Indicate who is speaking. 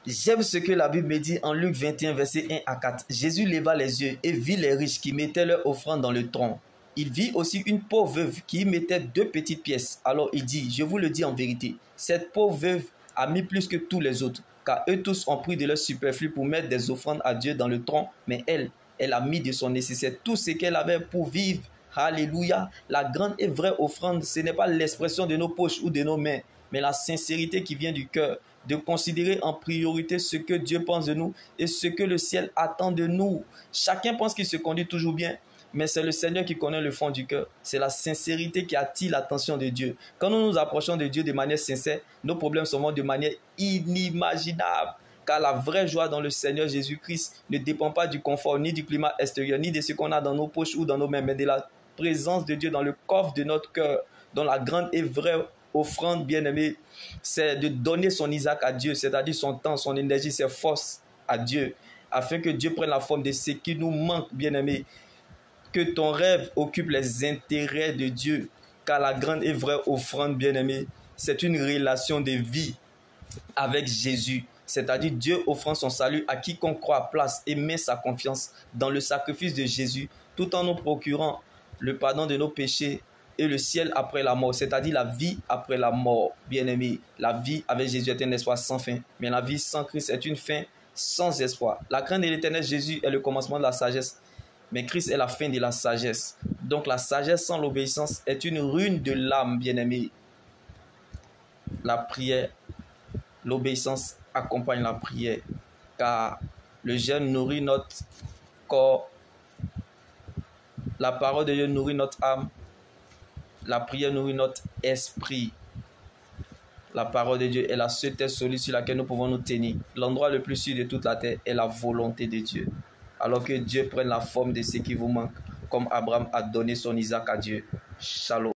Speaker 1: J'aime ce que la Bible me dit en Luc 21, verset 1 à 4. Jésus leva les yeux et vit les riches qui mettaient leur offrande dans le tronc. Il vit aussi une pauvre veuve qui mettait 2 petites pièces. Alors il dit, je vous le dis en vérité, cette pauvre veuve a mis plus que tous les autres, car eux tous ont pris de leur superflu pour mettre des offrandes à Dieu dans le tronc, mais elle a mis de son nécessaire tout ce qu'elle avait pour vivre. Alléluia. La grande et vraie offrande, ce n'est pas l'expression de nos poches ou de nos mains, mais la sincérité qui vient du cœur, de considérer en priorité ce que Dieu pense de nous et ce que le ciel attend de nous. Chacun pense qu'il se conduit toujours bien, mais c'est le Seigneur qui connaît le fond du cœur. C'est la sincérité qui attire l'attention de Dieu. Quand nous nous approchons de Dieu de manière sincère, nos problèmes sont de manière inimaginable. Car la vraie joie dans le Seigneur Jésus-Christ ne dépend pas du confort, ni du climat extérieur, ni de ce qu'on a dans nos poches ou dans nos mains, mais de la présence de Dieu dans le coffre de notre cœur, dont la grande et vraie offrande, bien-aimée, c'est de donner son Isaac à Dieu, c'est-à-dire son temps, son énergie, ses forces à Dieu, afin que Dieu prenne la forme de ce qui nous manque, bien-aimé. Que ton rêve occupe les intérêts de Dieu, car la grande et vraie offrande, bien-aimé, c'est une relation de vie avec Jésus. C'est-à-dire Dieu offrant son salut à quiconque croit, place et met sa confiance dans le sacrifice de Jésus, tout en nous procurant le pardon de nos péchés et le ciel après la mort, c'est-à-dire la vie après la mort. Bien-aimé, la vie avec Jésus est un espoir sans fin, mais la vie sans Christ est une fin sans espoir. La crainte de l'Éternel Jésus est le commencement de la sagesse, mais Christ est la fin de la sagesse. Donc la sagesse sans l'obéissance est une ruine de l'âme, bien-aimé. La prière, l'obéissance accompagne la prière, car le jeûne nourrit notre corps, la parole de Dieu nourrit notre âme, la prière nourrit notre esprit. La parole de Dieu est la seule terre solide sur laquelle nous pouvons nous tenir. L'endroit le plus sûr de toute la terre est la volonté de Dieu. Alors que Dieu prenne la forme de ce qui vous manque, comme Abraham a donné son Isaac à Dieu. Shalom.